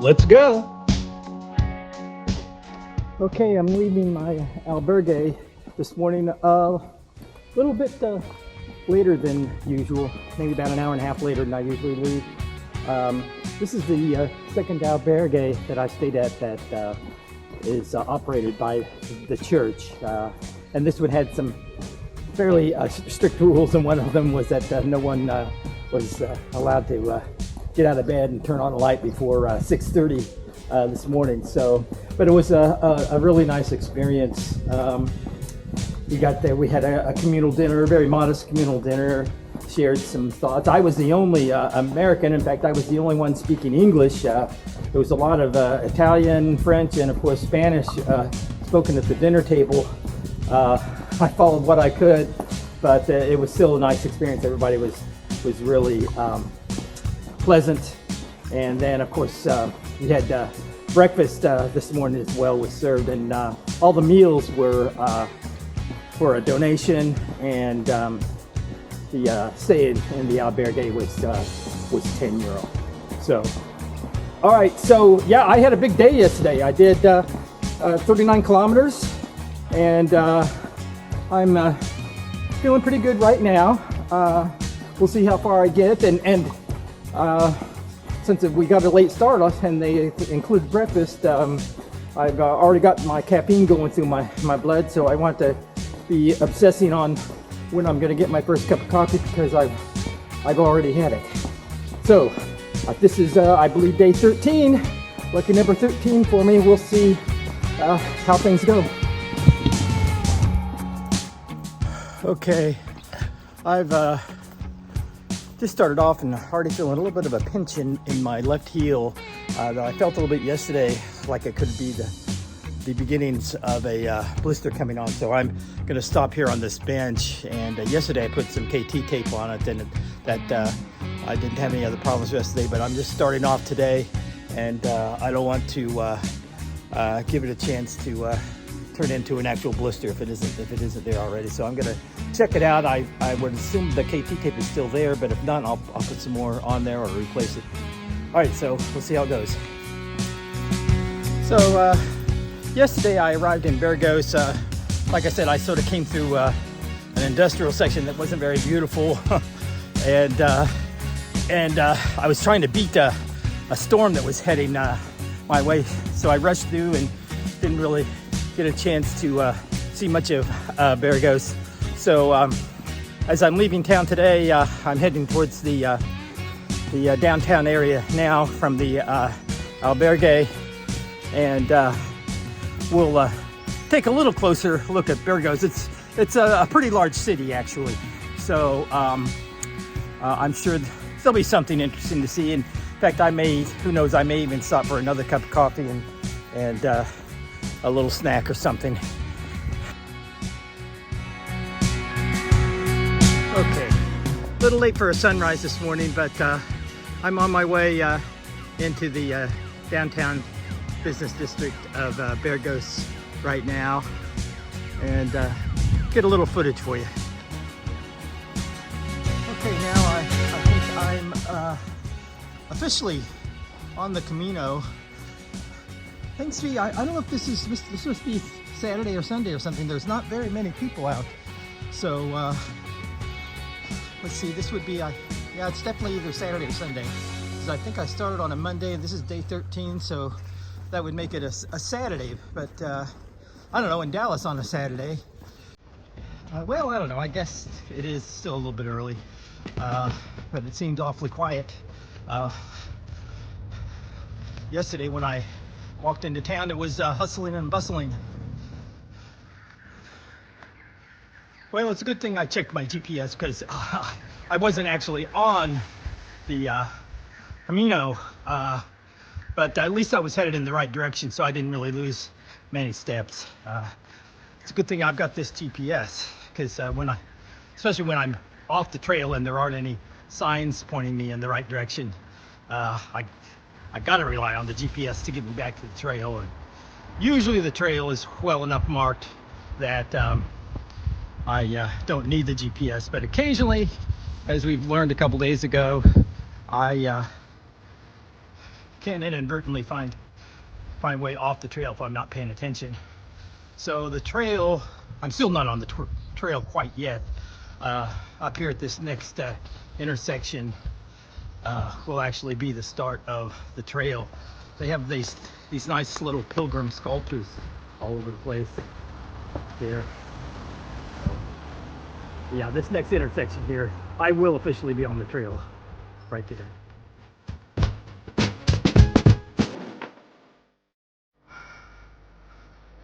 Let's go. Okay, I'm leaving my albergue this morning a little bit later than usual, maybe about an hour and a half later than I usually leave. This is the second albergue that I stayed at that is operated by the church. And this one had some fairly strict rules, and one of them was that no one was allowed to get out of bed and turn on a light before 6:30 this morning. So, but it was a really nice experience. We got there, we had a communal dinner, a very modest communal dinner, shared some thoughts. I was the only American, in fact, I was the only one speaking English. There was a lot of Italian, French, and of course Spanish spoken at the dinner table. I followed what I could, but it was still a nice experience. Everybody was really pleasant. And then of course we had breakfast this morning as well was served, and all the meals were for a donation, and the stay in the albergue was €10. So, all right. So yeah, I had a big day yesterday. I did 39 kilometers, and I'm feeling pretty good right now. We'll see how far I get, and since we got a late start and they included breakfast, I've already got my caffeine going through my blood, so I want to be obsessing on when I'm going to get my first cup of coffee, because I've already had it. So this is I believe day 13, lucky number 13 for me. We'll see how things go. Okay, I've just started off and already feeling a little bit of a pinch in my left heel that I felt a little bit yesterday, like it could be the beginnings of a blister coming on. So I'm going to stop here on this bench, and yesterday I put some KT tape on it, and that I didn't have any other problems yesterday, but I'm just starting off today, and I don't want to give it a chance to turn into an actual blister if it isn't there already. So I'm going to check it out. I would assume the KT tape is still there, but if not, I'll put some more on there or replace it. All right, so we'll see how it goes. So yesterday I arrived in Burgos. Like I said, I sort of came through an industrial section that wasn't very beautiful, and I was trying to beat a storm that was heading my way. So I rushed through and didn't really get a chance to see much of Burgos. So as I'm leaving town today, I'm heading towards the downtown area now from the albergue, and we'll take a little closer look at Burgos. It's a pretty large city, actually. So I'm sure there'll be something interesting to see. In fact, who knows, I may even stop for another cup of coffee and a little snack or something. Okay, a little late for a sunrise this morning, but I'm on my way into the downtown business district of Burgos right now, and get a little footage for you. Okay, now I think I'm officially on the Camino. Thanks to I don't know if this is supposed to be Saturday or Sunday or something. There's not very many people out, so let's see. This would be yeah, it's definitely either Saturday or Sunday, because I think I started on a Monday and this is day 13, so that would make it a Saturday. But I don't know, in Dallas on a Saturday. Well, I don't know. I guess it is still a little bit early, but it seemed awfully quiet. Yesterday when I walked into town, it was hustling and bustling. Well, it's a good thing I checked my GPS, because I wasn't actually on the Camino, but at least I was headed in the right direction, so I didn't really lose many steps. It's a good thing I've got this GPS, because especially when I'm off the trail and there aren't any signs pointing me in the right direction, I gotta rely on the GPS to get me back to the trail. And usually the trail is well enough marked that I don't need the GPS, but occasionally, as we've learned a couple days ago, I can inadvertently find way off the trail if I'm not paying attention. So the trail, I'm still not on the trail quite yet. Up here at this next intersection will actually be the start of the trail. They have these nice little pilgrim sculptures all over the place here. Yeah, this next intersection here, I will officially be on the trail right there.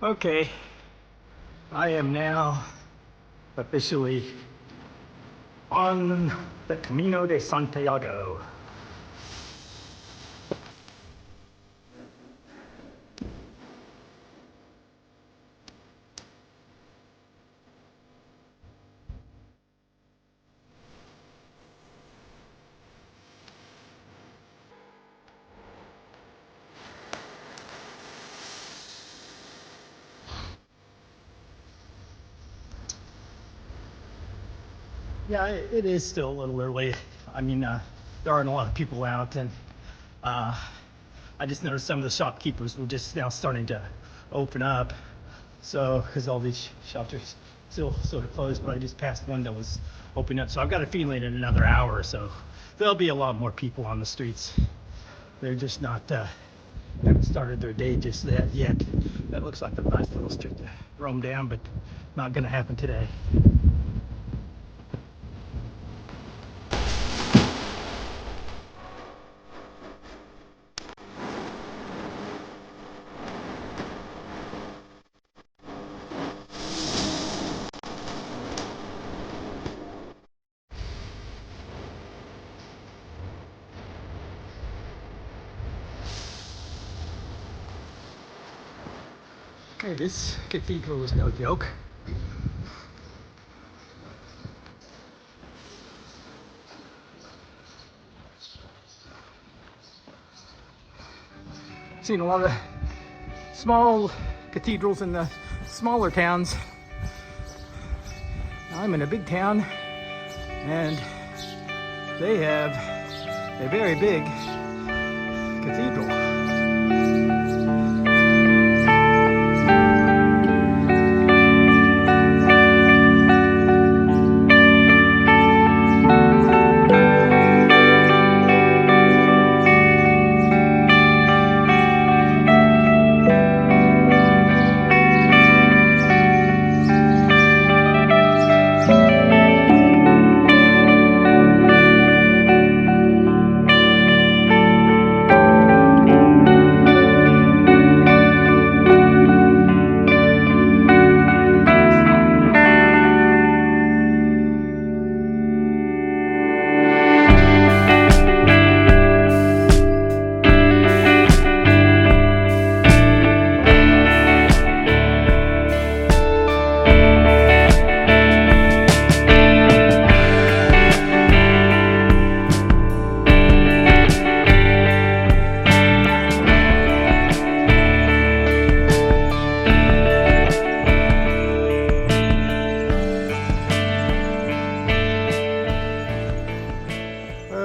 Okay, I am now officially on the Camino de Santiago. Yeah, it is still a little early. I mean, there aren't a lot of people out, and I just noticed some of the shopkeepers were just now starting to open up. So, because all these shops are still sort of closed, but I just passed one that was opening up. So I've got a feeling in another hour or so, there'll be a lot more people on the streets. They're just not, haven't started their day just yet. That looks like a nice little street to roam down, but not gonna happen today. Okay, this cathedral is no joke. Seen a lot of small cathedrals in the smaller towns. I'm in a big town, and they have a very big cathedral.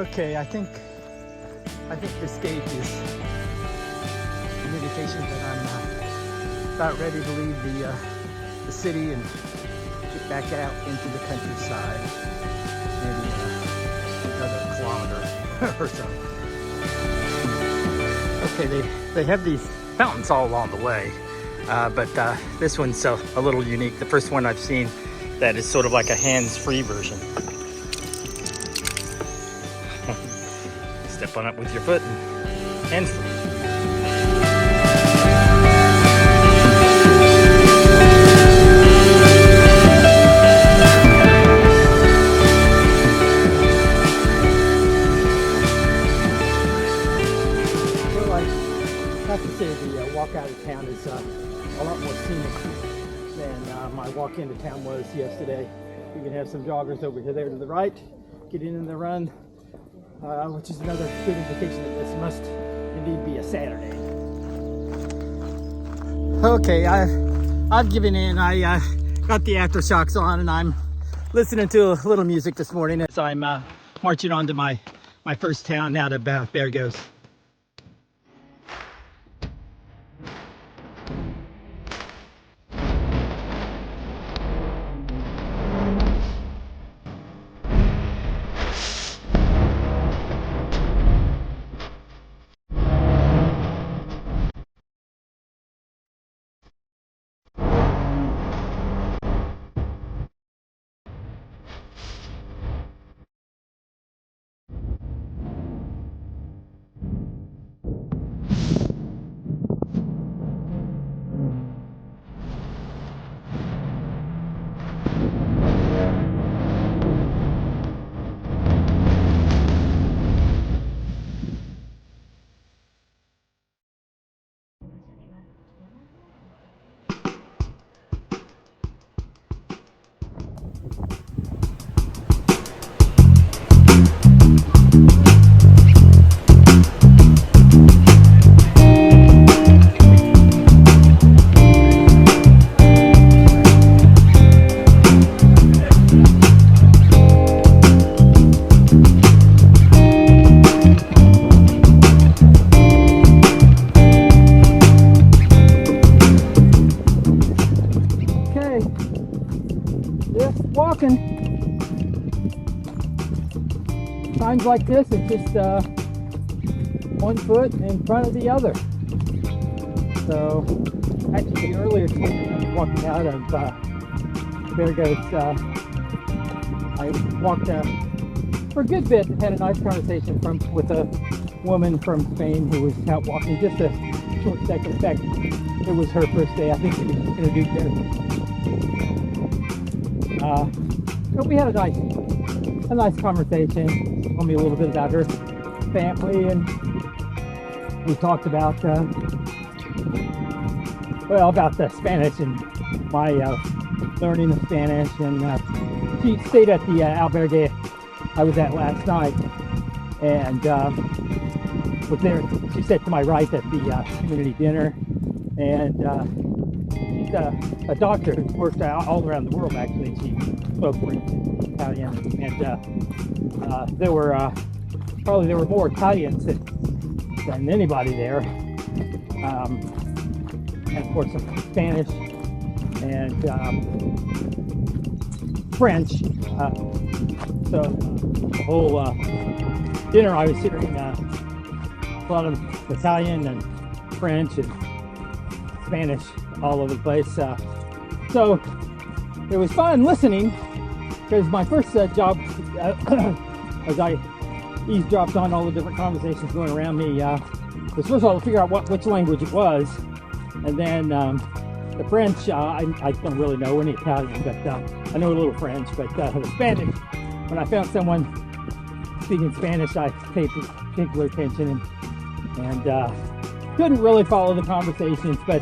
Okay, I think this gate is an indication that I'm about ready to leave the city and get back out into the countryside. Maybe another kilometer or so. Okay, they have these fountains all along the way, but this one's a little unique. The first one I've seen that is sort of like a hands-free version. Step on it with your foot and hands-free. Well, I have to say the walk out of town is a lot more scenic than my walk into town was yesterday. You can have some joggers over here there to the right, getting in the run. Which is another good indication that this must indeed be a Saturday. Okay, I've given in. I got the aftershocks on, and I'm listening to a little music this morning as I'm marching on to my first town out of Burgos. like this, it's just one foot in front of the other. So actually earlier today, I was walking out of Vergos. I walked for a good bit, had a nice conversation with a woman from Spain who was out walking just a short second. In fact, it was her first day. I think she was introduced there. But we had a nice conversation. She told me a little bit about her family, and we talked about about the Spanish and my learning of Spanish. And she stayed at the albergue I was at last night, and was there. She sat to my right at the community dinner, and she's a doctor who's worked all around the world. Actually, she spoke French, Italian, and there were more Italians than anybody there, and of course some Spanish and French. So the whole dinner I was hearing a lot of Italian and French and Spanish all over the place. So it was fun listening, because my first job, as I eavesdropped on all the different conversations going around me, was first of all to figure out which language it was, and then the French. I don't really know any Italian, but I know a little French. But the Spanish, when I found someone speaking Spanish, I paid particular attention and couldn't really follow the conversations, but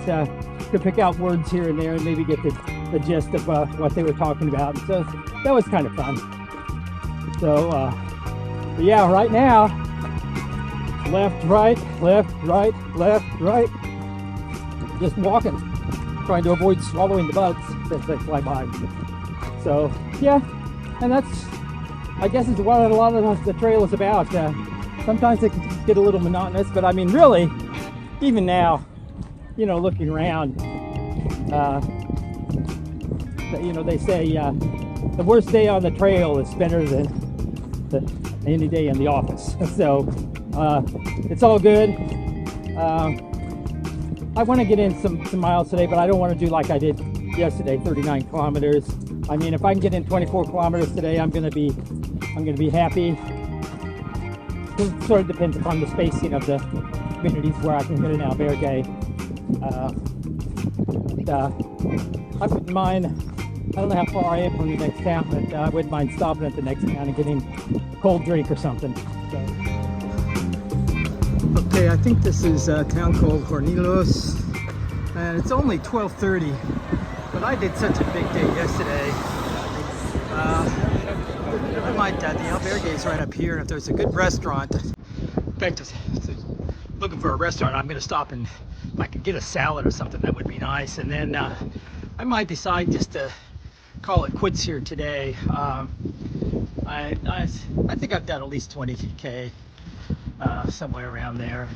could pick out words here and there and maybe get the gist of what they were talking about. And so that was kind of fun. So but yeah, right now, left, right, just walking, trying to avoid swallowing the bugs as they fly by. So yeah, and that's, I guess, is what a lot of the trail is about. Sometimes it can get a little monotonous, but I mean, really, even now, looking around, they say the worst day on the trail is better than any day in the office. So it's all good. I want to get in some miles today, but I don't want to do like I did yesterday, 39 kilometers. I mean, if I can get in 24 kilometers today, I'm going to be happy. It sort of depends upon the spacing of the communities where I can get an albergue. I wouldn't mind. I don't know how far I am from the next town, but I wouldn't mind stopping at the next town and getting a cold drink or something. So. Okay, I think this is a town called Hornillos, and it's only 12:30, but I did such a big day yesterday. I might, the albergue is right up here, and if there's a good restaurant, in fact, looking for a restaurant, I'm going to stop, and if I could get a salad or something, that would be nice. And then I might decide just to call it quits here today. I think I've done at least 20K, somewhere around there,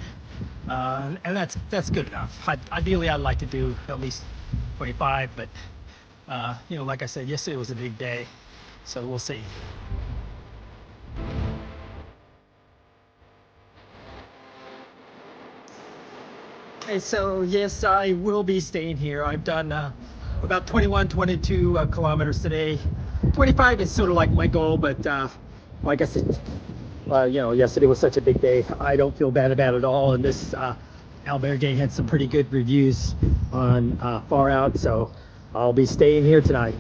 and that's good enough. Ideally, I'd like to do at least 25, but like I said, yesterday was a big day, so we'll see. Okay, so yes, I will be staying here. I've done about 22 kilometers today. 25 is sort of like my goal, but like I said, yesterday was such a big day. I don't feel bad about it at all, and this albergue had some pretty good reviews on Far Out, so I'll be staying here tonight.